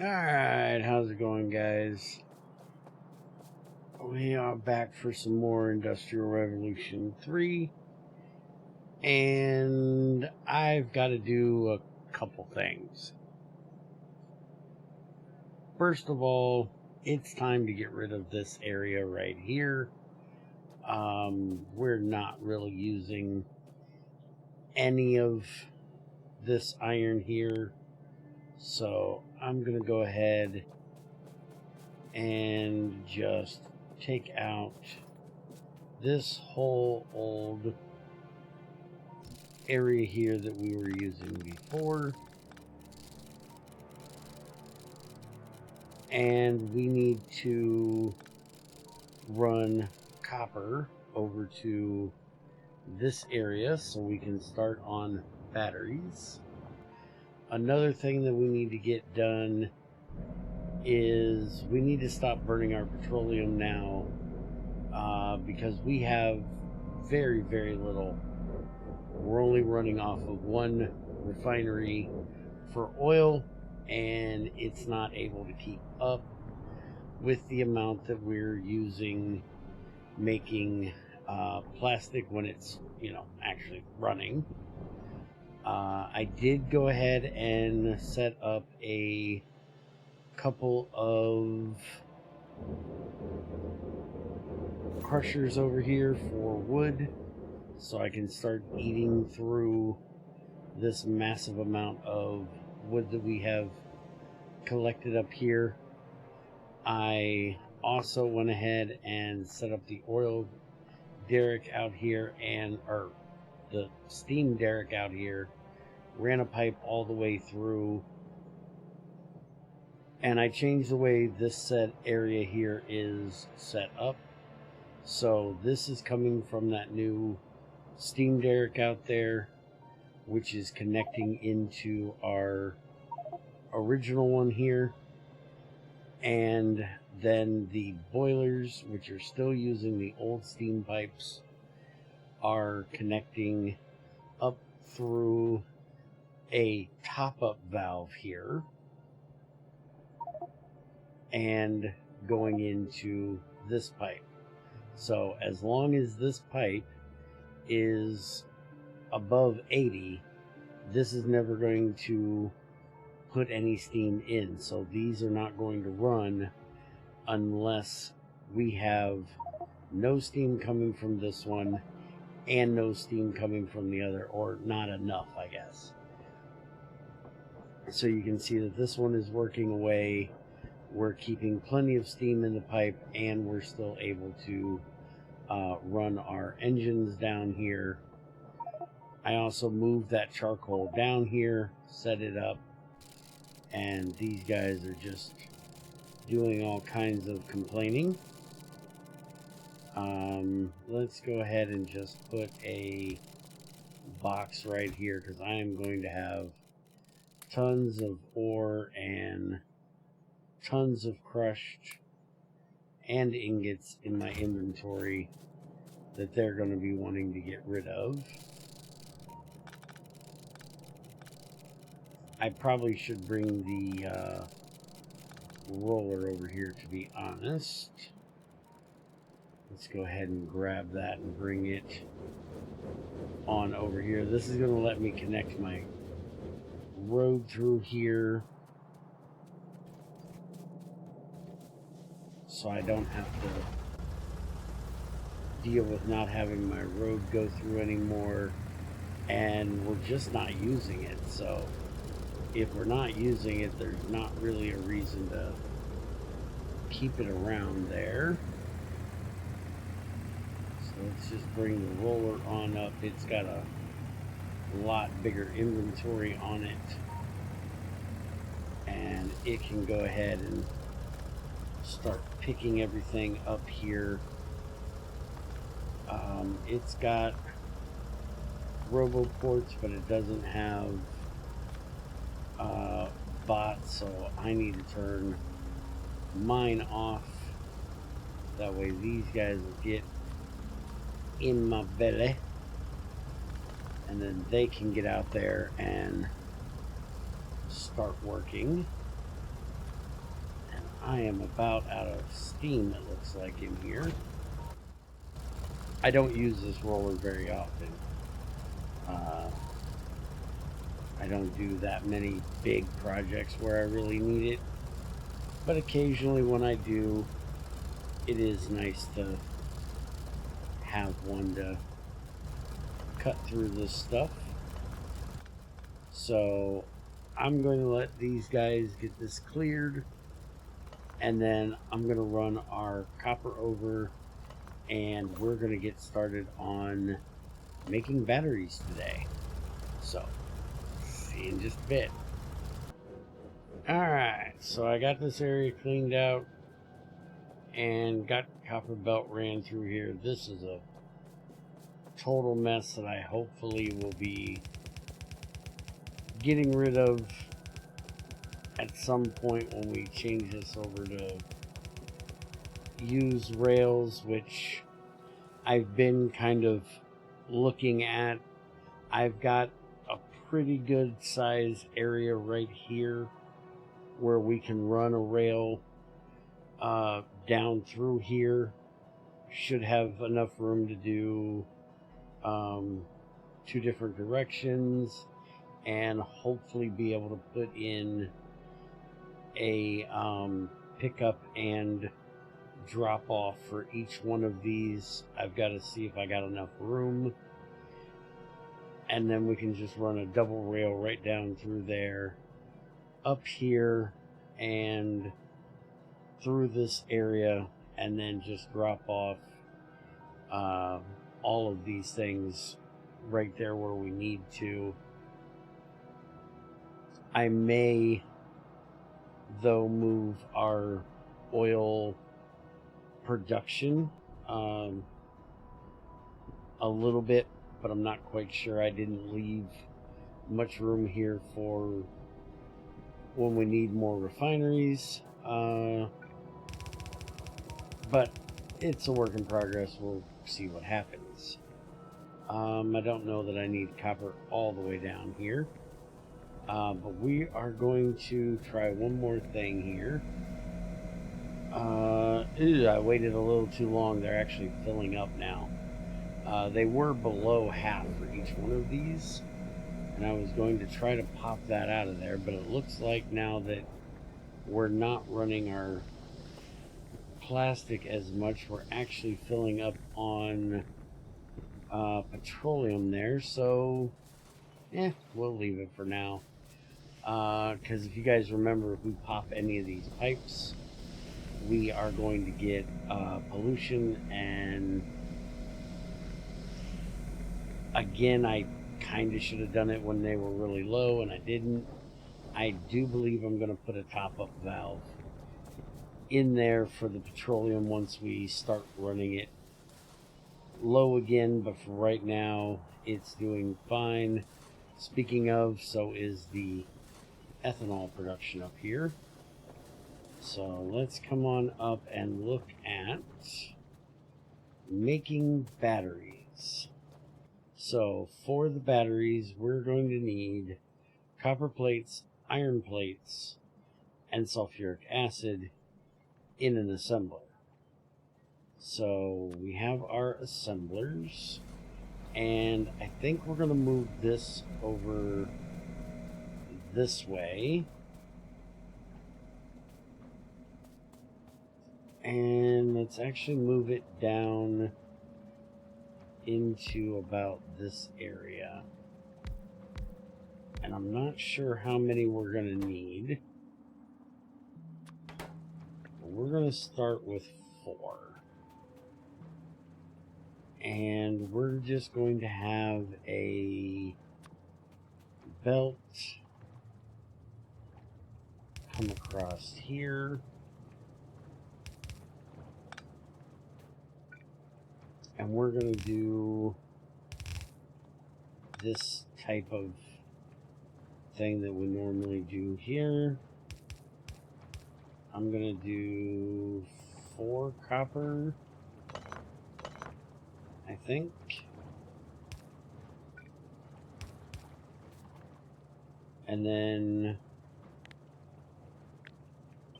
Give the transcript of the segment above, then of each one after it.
Alright, how's it going, guys? We are back for some more Industrial Revolution 3, and I've got to do a couple things. First of all, it's time to get rid of this area right here. We're not really using any of this iron here, so I'm going to go ahead and just take out this whole old area here that we were using before, and we need to run copper over to this area so we can start on batteries. Another thing that we need to get done is we need to stop burning our petroleum now, because we have very little. We're only running off of one refinery for oil, and it's not able to keep up with the amount that we're using making plastic when it's actually running. I did go ahead and set up a couple of crushers over here for wood, so I can start eating through this massive amount of wood that we have collected up here. I also went ahead and set up the oil derrick out here, or the steam derrick out here, ran a pipe all the way through, and I changed the way this set area here is set up. So this is coming from that new steam derrick out there, which is connecting into our original one here, and then the boilers, which are still using the old steam pipes, are connecting up through a top-up valve here and going into this pipe. So as long as this pipe is above 80, this is never going to put any steam in. So these are not going to run unless we have no steam coming from this one and no steam coming from the other, or not enough, I guess. So you can see that this one is working away. We're keeping plenty of steam in the pipe, and we're still able to run our engines down here. I also moved that charcoal down here, set it up, and these guys are just doing all kinds of complaining. Let's go ahead and just put a box right here, because I am going to have tons of ore and tons of crushed and ingots in my inventory that they're going to be wanting to get rid of. I probably should bring the roller over here, to be honest. Let's go ahead and grab that and bring it on over here. This is going to let me connect my road through here, so I don't have to deal with not having my road go through anymore, and we're just not using it. So if we're not using it, there's not really a reason to keep it around there. So let's just bring the roller on up. It's got a lot bigger inventory on it, and it can go ahead and start picking everything up here. It's got robo ports, but it doesn't have bots, so I need to turn mine off. That way these guys will get in my belly, and then they can get out there and start working. I am about out of steam, it looks like, in here. I don't use this roller very often. I don't do that many big projects where I really need it. But occasionally when I do, it is nice to have one to cut through this stuff. So I'm going to let these guys get this cleared, and then I'm going to run our copper over, and we're going to get started on making batteries today. So see you in just a bit. Alright, so I got this area cleaned out and got copper belt ran through here. This is a total mess that I hopefully will be getting rid of at some point when we change this over to use rails, which I've been kind of looking at. I've got a pretty good size area right here where we can run a rail down through here. Should have enough room to do 2 different directions, and hopefully be able to put in a pickup and drop off for each one of these. I've got to see if I got enough room, and then we can just run a double rail right down through there, up here, and through this area, and then just drop off all of these things right there where we need to. I may, though, move our oil production a little bit, but I'm not quite sure. I didn't leave much room here for when we need more refineries, but it's a work in progress. We'll see what happens. I don't know that I need copper all the way down here, but we are going to try one more thing here. I waited a little too long. They're actually filling up now. They were below half for each one of these, and I was going to try to pop that out of there, but it looks like now that we're not running our plastic as much, we're actually filling up on petroleum there, so we'll leave it for now, because if you guys remember, if we pop any of these pipes, we are going to get pollution. And again, I kind of should have done it when they were really low, and I didn't. I do believe I'm going to put a top-up valve in there for the petroleum once we start running it low again, but for right now it's doing fine. Speaking of, so is the ethanol production up here. So let's come on up and look at making batteries. So for the batteries, we're going to need copper plates, iron plates, and sulfuric acid in an assembler. So we have our assemblers, and I think we're going to move this over this way, and let's actually move it down into about this area. And I'm not sure how many we're going to need. We're going to start with 4. And we're just going to have a belt come across here. And we're going to do this type of thing that we normally do here. I'm going to do 4 copper, I think. And then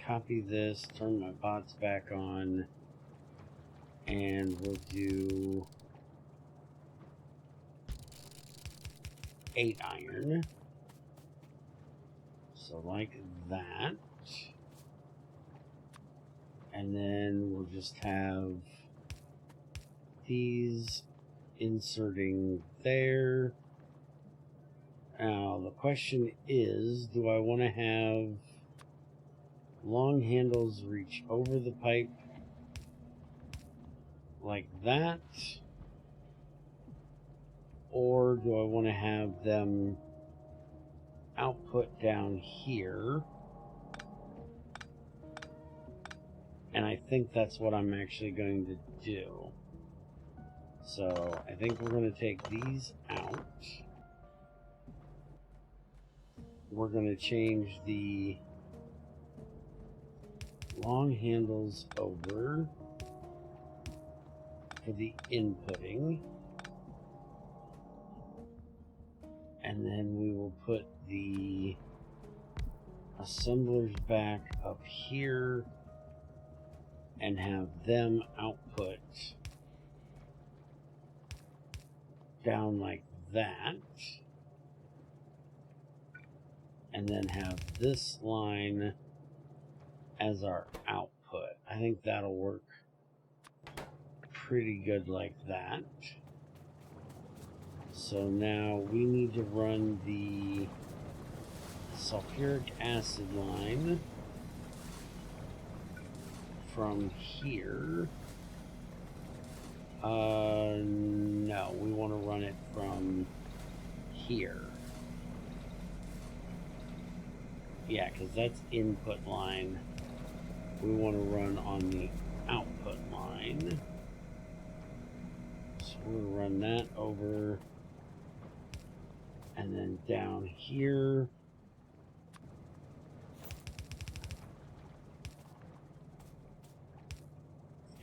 copy this, turn my bots back on, and we'll do 8 iron. So like that. And then we'll just have these inserting there. Now the question is, do I want to have long handles reach over the pipe like that? Or do I want to have them output down here? And I think that's what I'm actually going to do. So I think we're going to take these out. We're going to change the long handles over for the inputting. And then we will put the assemblers back up here and have them output down like that. And then have this line as our output. I think that'll work pretty good like that. So now we need to run the sulfuric acid line from here. No, we want to run it from here. Yeah, because that's input line. We want to run on the output line. So we're going to run that over. And then down here,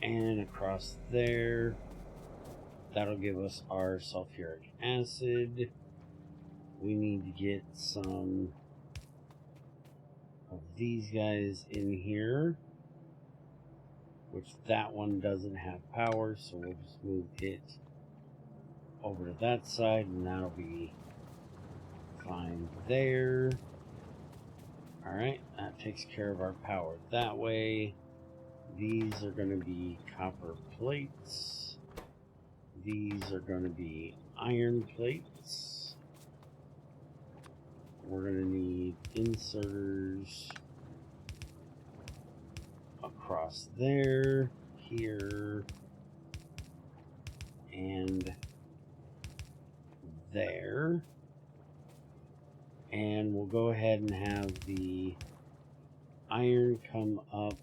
and across there, that'll give us our sulfuric acid. We need to get some of these guys in here, which that one doesn't have power, so we'll just move it over to that side, and that'll be fine there. Alright, that takes care of our power that way. These are going to be copper plates. These are going to be iron plates. We're going to need inserters across there, here, and there. And we'll go ahead and have the iron come up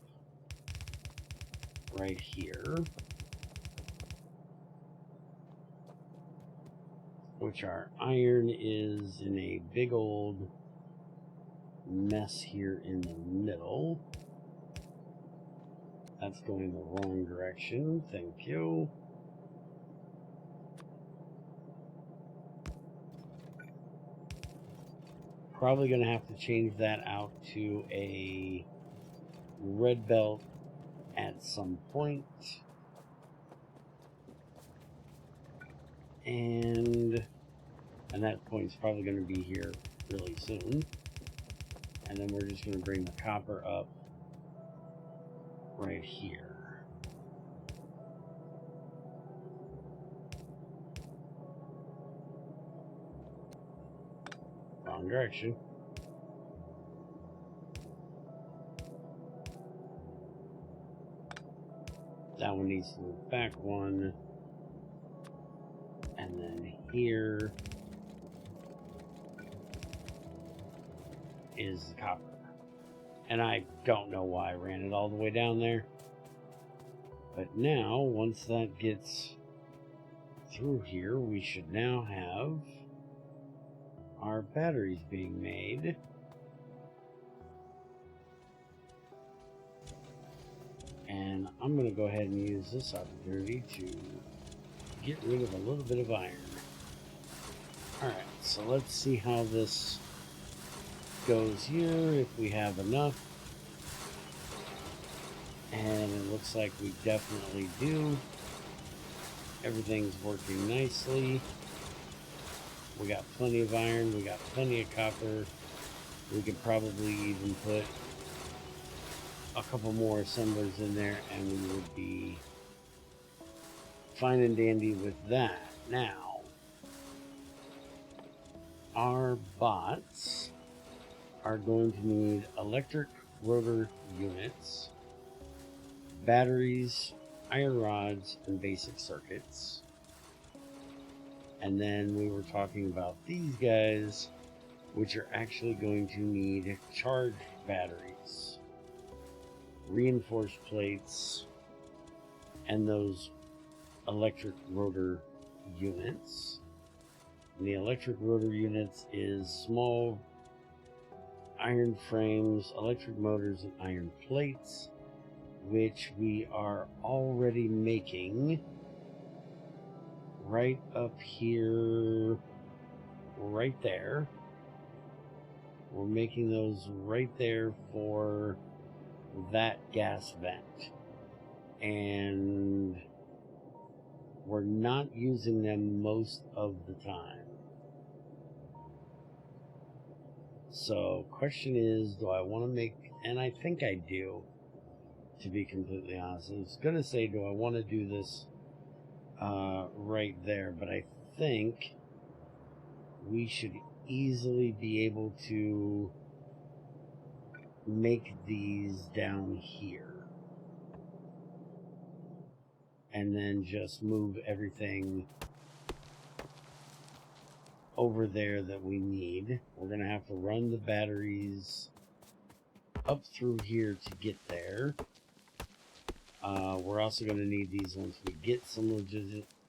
right here, which our iron is in a big old mess here in the middle. That's going the wrong direction. Thank you. Probably going to have to change that out to a red belt at some point. And that point's probably going to be here really soon. And then we're just going to bring the copper up right here. Wrong direction. That one needs to move back one. And then here is the copper. And I don't know why I ran it all the way down there. But now, once that gets through here, we should now have our batteries being made. And I'm going to go ahead and use this opportunity to get rid of a little bit of iron. Alright, so let's see how this goes here, if we have enough. And it looks like we definitely do. Everything's working nicely. We got plenty of iron, we got plenty of copper. We could probably even put a couple more assemblers in there and we would be fine and dandy with that. Now, our bots are going to need electric rotor units, batteries, iron rods, and basic circuits. And then we were talking about these guys, which are actually going to need charged batteries, reinforced plates, and those electric rotor units. And the electric rotor units is small iron frames, electric motors, and iron plates, which we are already making right up here, right there. We're making those right there for that gas vent. And we're not using them most of the time. So, question is, do I want to make, and I think I do, to be completely honest. I was going to say, do I want to do this right there, but I think we should easily be able to make these down here. And then just move everything over there that we need. We're going to have to run the batteries up through here to get there. We're also going to need these once we get some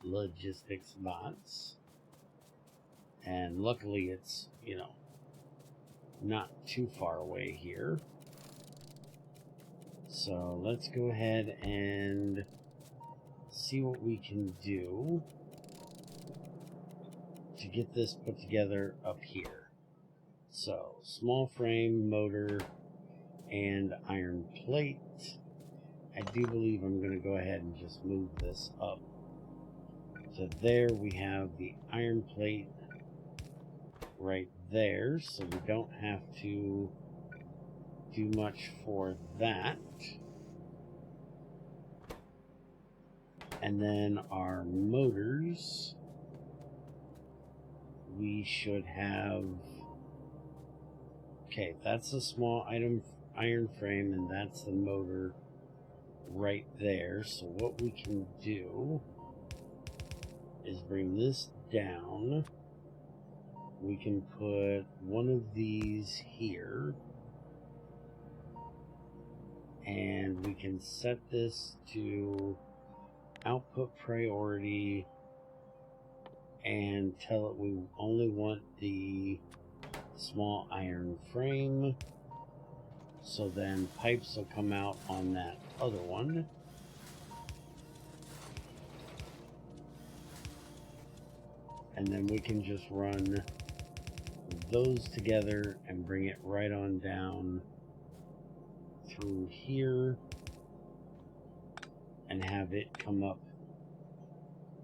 logistics bots. And luckily it's, you know, not too far away here. So let's go ahead and see what we can do to get this put together up here. So, small frame, motor, and iron plate. I do believe I'm going to go ahead and just move this up. So there we have the iron plate right there, so we don't have to do much for that. And then our motors, we should have, okay, that's a small iron frame, and that's the motor right there. So what we can do is bring this down. We can put one of these here, and we can set this to output priority and tell it we only want the small iron frame. So then pipes will come out on that other one. And then we can just run those together and bring it right on down through here and have it come up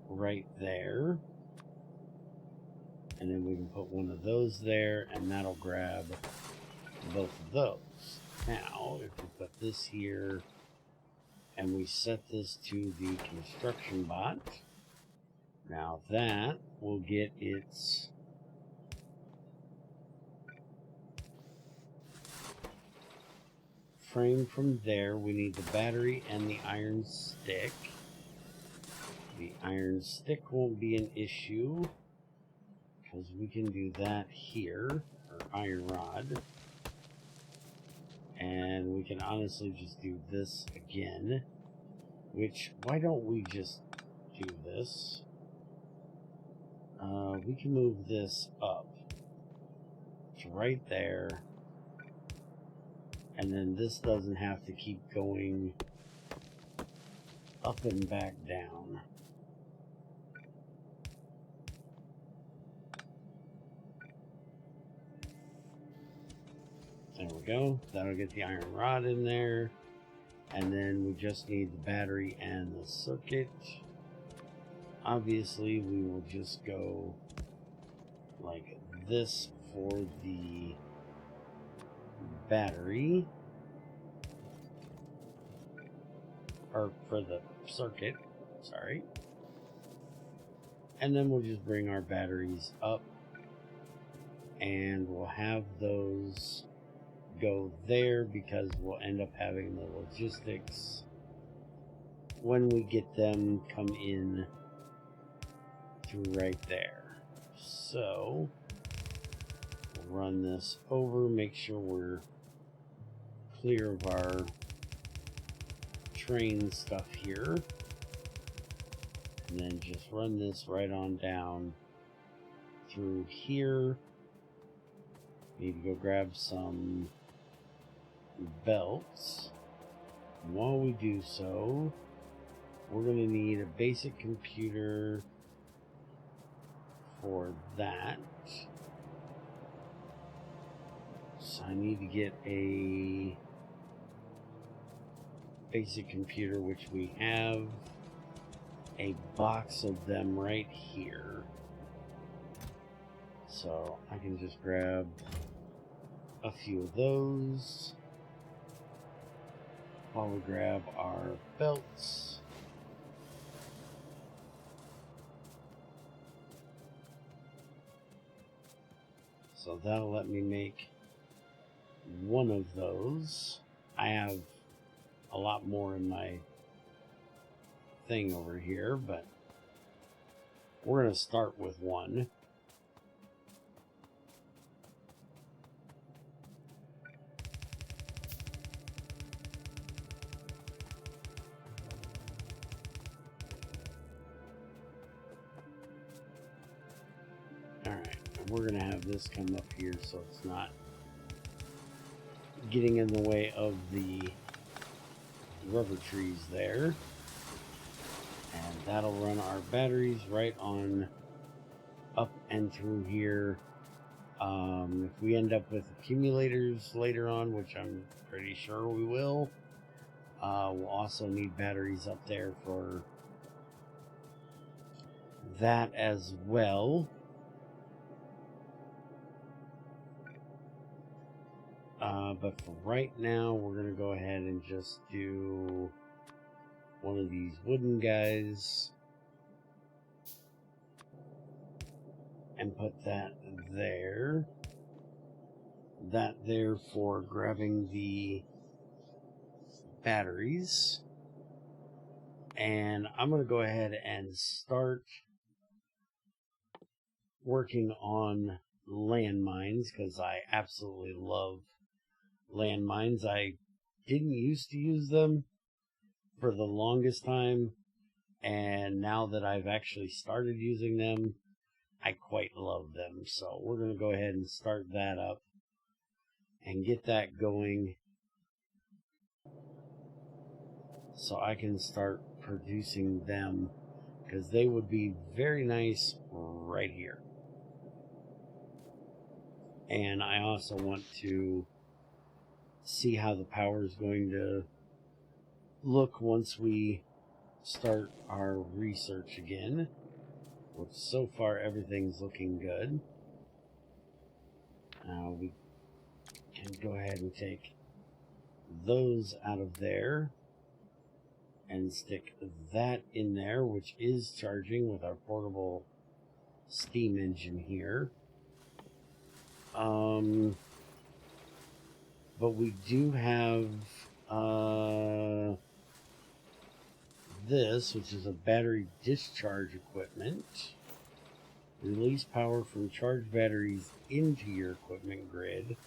right there. And then we can put one of those there, and that'll grab both of those. Now, if we put this here and we set this to the construction bot, now that will get its frame from there. We need the battery and the iron stick. The iron stick won't be an issue because we can do that here, or iron rod. And we can honestly just do this again, which, why don't we just do this? We can move this up. It's right there. And then this doesn't have to keep going up and back down. There we go. That'll get the iron rod in there. And then we just need the battery and the circuit. Obviously, we will just go like this for the battery, or for the circuit, sorry. And then we'll just bring our batteries up, and we'll have those go there because we'll end up having the logistics when we get them come in through right there. So we'll run this over, make sure we're clear of our train stuff here, and then just run this right on down through here. Need to go grab some belts. And while we do so, we're going to need a basic computer for that. So I need to get a basic computer, which we have a box of them right here. So I can just grab a few of those while we grab our belts. So that'll let me make one of those. I have a lot more in my thing over here, but we're going to start with one. Alright, we're going to have this come up here so it's not getting in the way of the rubber trees there. And that'll run our batteries right on up and through here. If we end up with accumulators later on, which I'm pretty sure we will, we'll also need batteries up there for that as well. But for right now, we're going to go ahead and just do one of these wooden guys and put that there. That there for grabbing the batteries. And I'm going to go ahead and start working on landmines because I absolutely love landmines. I didn't used to use them for the longest time, and now that I've actually started using them, I quite love them. So we're going to go ahead and start that up and get that going so I can start producing them, because they would be very nice right here. And I also want to see how the power is going to look once we start our research again, which so far everything's looking good. We can go ahead and take those out of there and stick that in there, which is charging with our portable steam engine here. But we do have this, which is a battery discharge equipment. Release power from charged batteries into your equipment grid.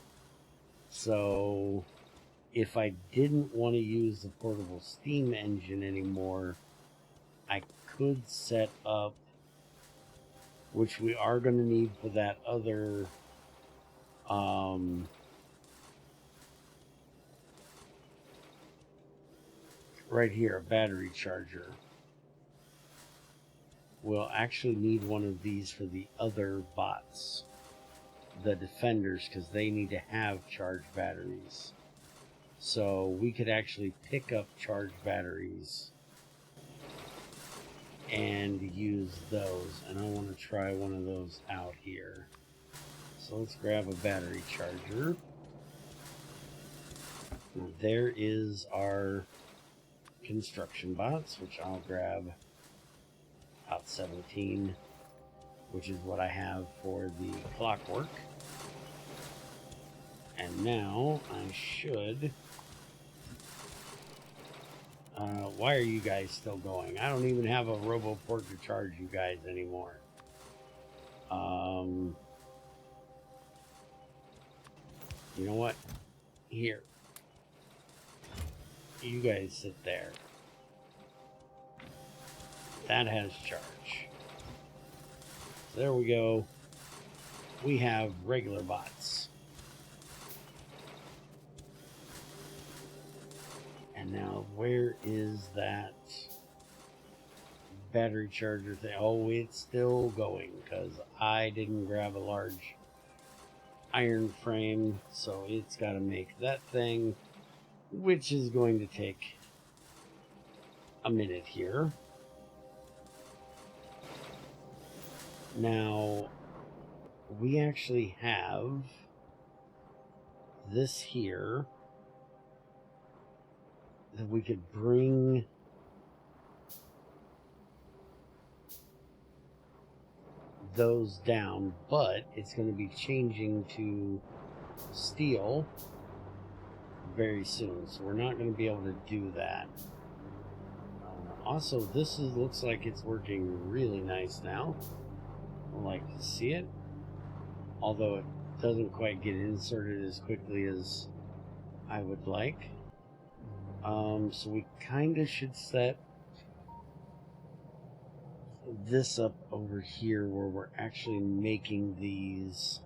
So if I didn't want to use the portable steam engine anymore, I could set up, which we are going to need for that other right here, a battery charger. We'll actually need one of these for the other bots, the defenders, because they need to have charged batteries. So we could actually pick up charged batteries and use those. And I want to try one of those out here. So let's grab a battery charger. There is our construction bots, which I'll grab about 17, which is what I have for the clockwork. And now I should... why are you guys still going? I don't even have a RoboPort to charge you guys anymore. You know what? Here. You guys sit there. That has charge. So there we go. We have regular bots. And now, where is that battery charger thing? Oh, it's still going because I didn't grab a large iron frame, so it's got to make that thing, which is going to take a minute here. Now, we actually have this here that we could bring those down, but it's going to be changing to steel very soon, so we're not going to be able to do that. Also, this looks like it's working really nice now. I like to see it, although it doesn't quite get inserted as quickly as I would like. So we kind of should set this up over here where we're actually making these,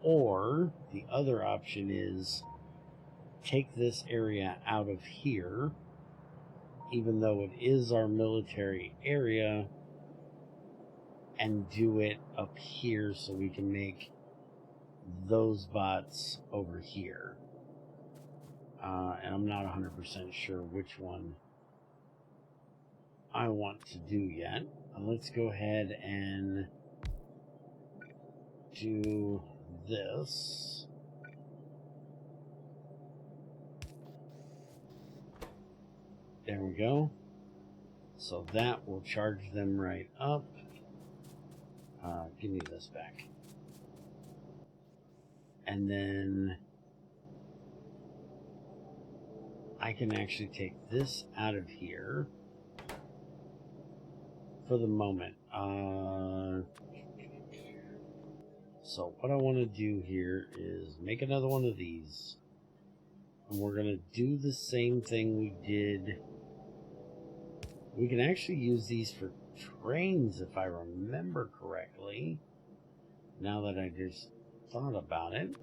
or the other option is take this area out of here, even though it is our military area, and do it up here so we can make those bots over here. And I'm not 100% sure which one I want to do yet. Let's go ahead and do this. There we go. So that will charge them right up. Give me this back. And then I can actually take this out of here for the moment. So what I want to do here is make another one of these. And we're going to do the same thing we did. We can actually use these for trains if I remember correctly. Now that I just thought about it.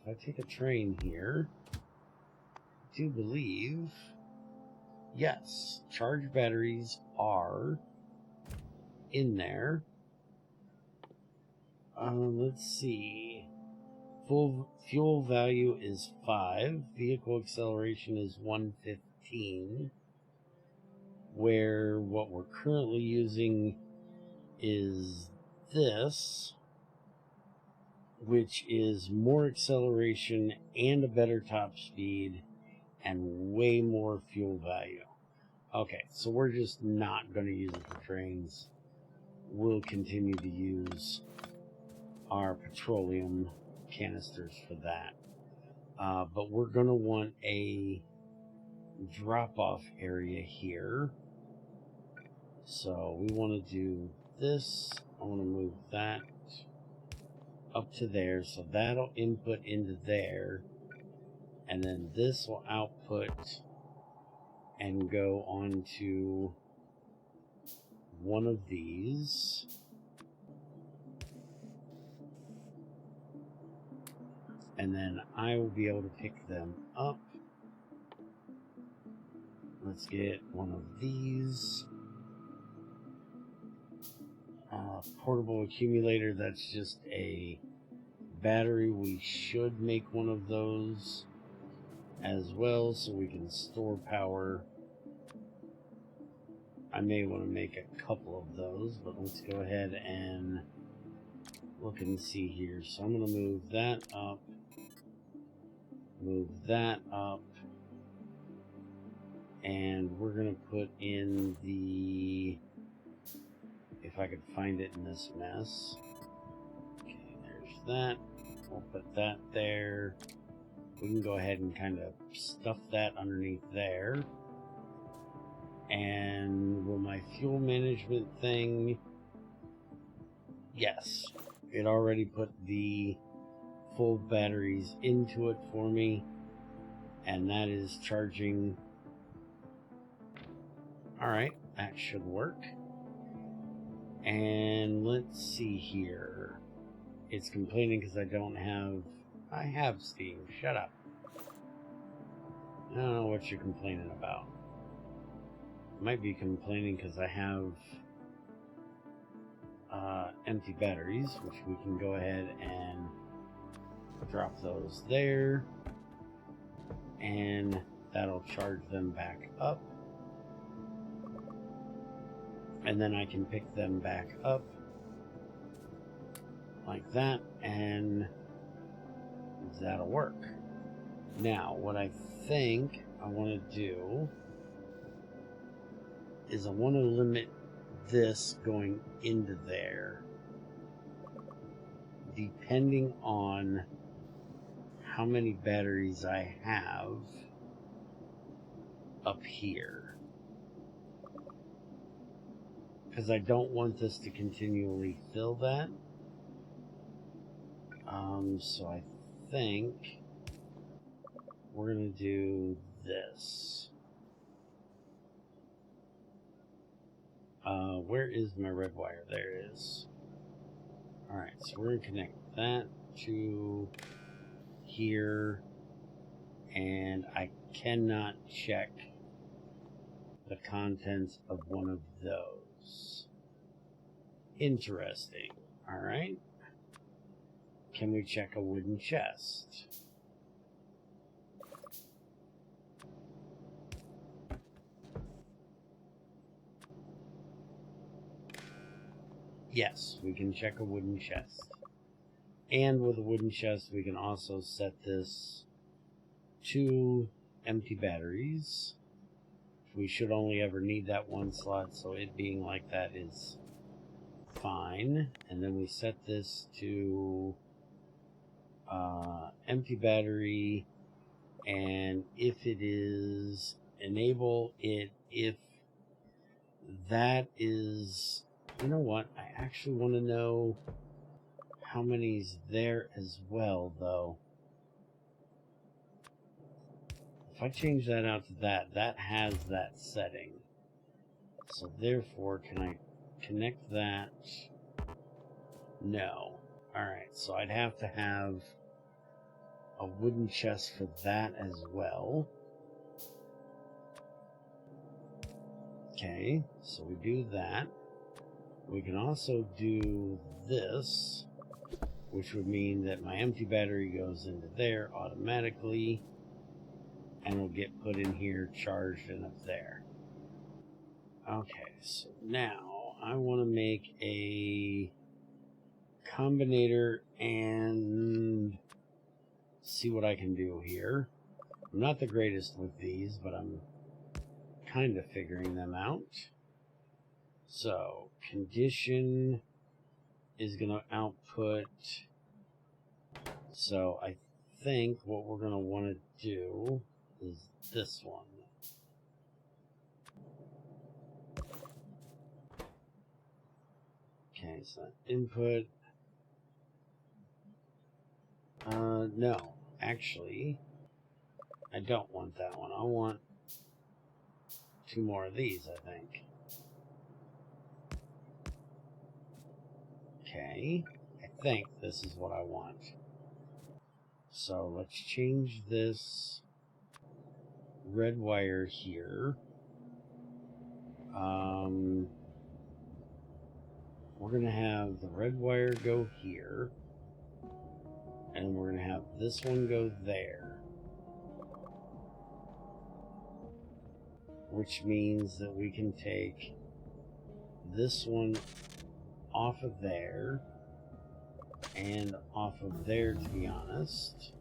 If I take a train here, I do believe, yes, charged batteries are in there. Let's see. Full fuel value is 5. Vehicle acceleration is 115. Where what we're currently using is this, which is more acceleration and a better top speed and way more fuel value. Okay, so we're just not going to use it for trains. We'll continue to use our petroleum canisters for that. But we're going to want a drop-off area here. So we want to do this. I want to move that up to there, so that'll input into there, and then this will output and go onto one of these. And then I will be able to pick them up. Let's get one of these. Portable accumulator, that's just a battery, we should make one of those as well so we can store power. I may want to make a couple of those, but let's go ahead and look and see here. So I'm going to move that up, and we're going to put in the, if I could find it in this mess. Okay, there's that. We'll put that there. We can go ahead and kind of stuff that underneath there. And will my fuel management thing... Yes, it already put the full batteries into it for me, and that is charging. Alright, that should work. And let's see here. It's complaining because I have Steam. Shut up. I don't know what you're complaining about. Might be complaining because I have empty batteries, which we can go ahead and drop those there, and that'll charge them back up, and then I can pick them back up like that, and that'll work. Now what I think I want to do is I want to limit this going into there, depending on how many batteries I have up here, because I don't want this to continually fill that. So I think we're going to do this. Where is my red wire? There it is. Alright, so we're going to connect that to here, and I cannot check the contents of one of those. Interesting. Alright. Can we check a wooden chest? Yes, we can check a wooden chest. And with a wooden chest, we can also set this to empty batteries. We should only ever need that one slot, so it being like that is fine. And then we set this to empty battery, and if it is, enable it if that is... You know what? I actually want to know how many's there as well, though. If I change that out to that, that has that setting. So therefore, can I connect that? No. Alright, so I'd have to have a wooden chest for that as well. Okay, so we do that. We can also do this, which would mean that my empty battery goes into there automatically, and will get put in here, charged, and up there. Okay, so now I want to make a combinator and see what I can do here. I'm not the greatest with these, but I'm kind of figuring them out. So, condition is going to output. So, I think what we're going to want to do is this one. Okay, so input. No, actually, I don't want that one. I want two more of these, I think. Okay, I think this is what I want. So let's change this red wire here. We're going to have the red wire go here. And we're going to have this one go there. Which means that we can take this one off of there and off of there, to be honest.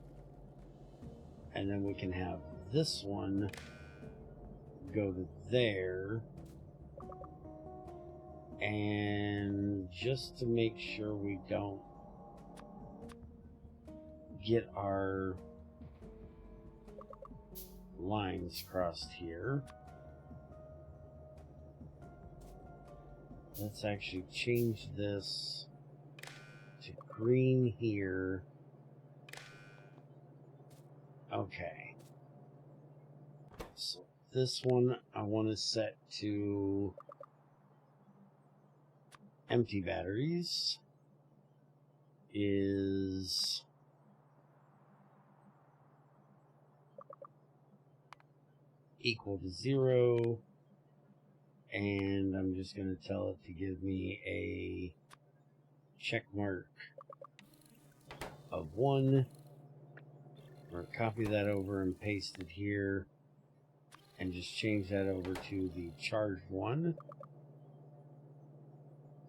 And then we can have this one go to there. And just to make sure we don't get our lines crossed here, let's actually change this to green here. Okay. So this one I want to set to empty batteries is equal to 0, and I'm just going to tell it to give me a check mark of 1, or copy that over and paste it here and just change that over to the charged 1.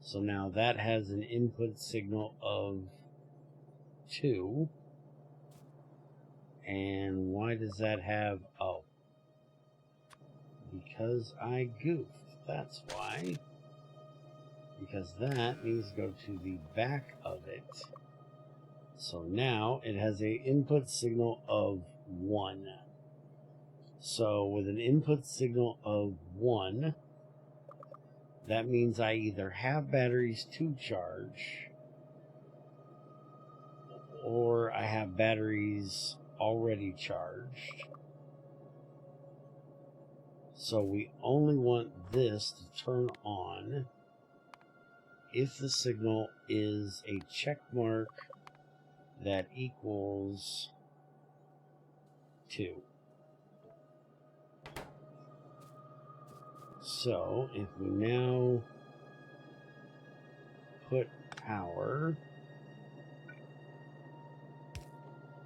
So now that has an input signal of 2. And why does that have, oh, because I goofed, that's why. Because that needs to go to the back of it. So now it has an input signal of 1. So with an input signal of 1, that means I either have batteries to charge, or I have batteries already charged. So we only want this to turn on if the signal is a check mark that equals 2. So if we now put power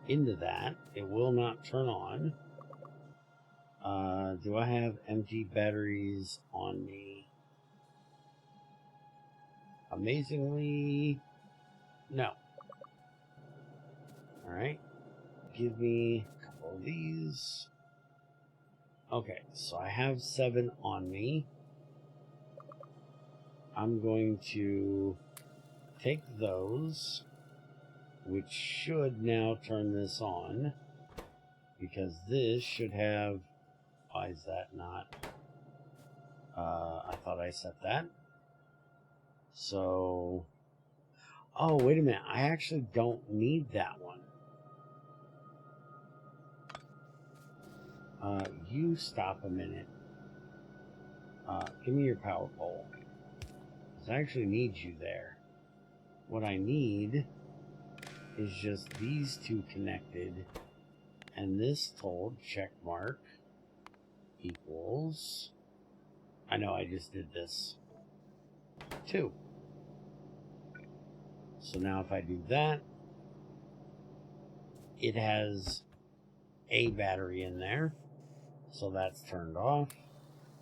into that, it will not turn on. Do I have empty batteries on me? Amazingly, no. Alright, give me a couple of these. Okay, so I have 7 on me. I'm going to take those, which should now turn this on, because this should have, why is that not? I thought I set that. So, oh, wait a minute. I actually don't need that one. You stop a minute. Give me your power pole. Because I actually need you there. What I need is just these two connected. And this told check mark equals, I know I just did this, 2. So now if I do that, it has a battery in there. So that's turned off.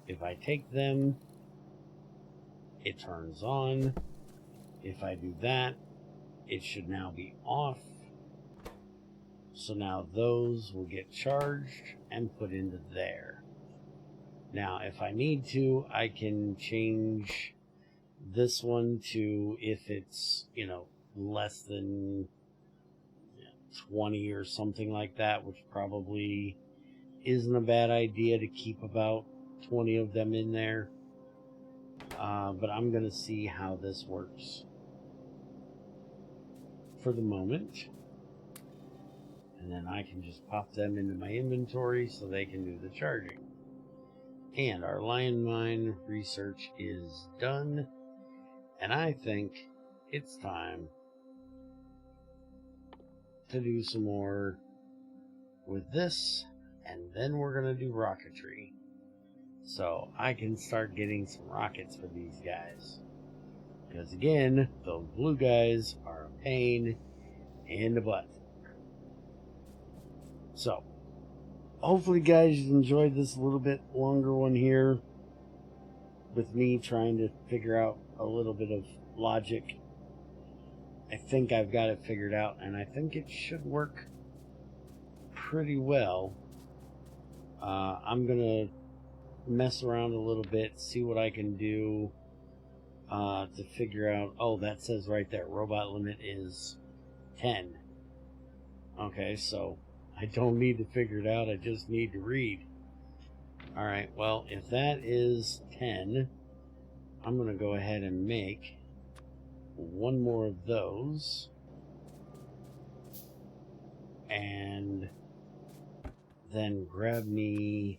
If I take them, it turns on. If I do that, it should now be off. So now those will get charged and put into there. Now, if I need to, I can change this one to, if it's, less than 20 or something like that, which probably isn't a bad idea to keep about 20 of them in there. But I'm going to see how this works for the moment. And then I can just pop them into my inventory so they can do the charging. And our lion mine research is done. And I think it's time to do some more with this. And then we're going to do rocketry. So I can start getting some rockets for these guys. Because again, those blue guys are a pain in the butt. So, hopefully, guys, you enjoyed this little bit longer one here with me trying to figure out a little bit of logic. I think I've got it figured out, and I think it should work pretty well. I'm going to mess around a little bit, see what I can do to figure out. Oh, that says right there, robot limit is 10. Okay, so I don't need to figure it out, I just need to read. Alright, well, if that is 10, I'm going to go ahead and make one more of those. And then grab me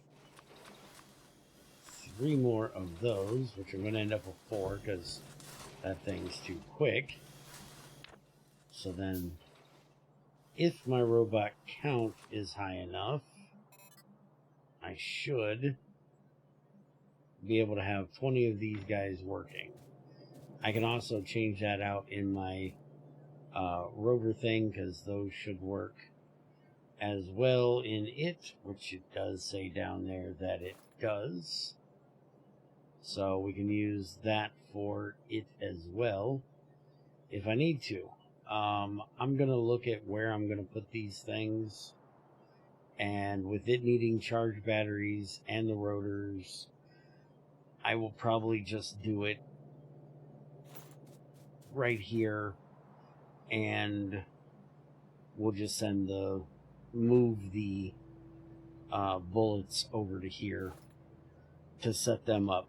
3 more of those, which I'm going to end up with 4 because that thing's too quick. So then, if my robot count is high enough, I should be able to have 20 of these guys working. I can also change that out in my rover thing, because those should work as well in it, which it does say down there that it does. So we can use that for it as well if I need to. I'm going to look at where I'm going to put these things, and with it needing charge batteries and the rotors, I will probably just do it right here, and we'll just move the bullets over to here to set them up.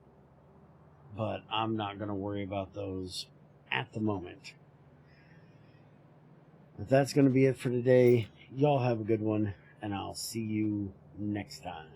But I'm not going to worry about those at the moment. But that's going to be it for today. Y'all have a good one, and I'll see you next time.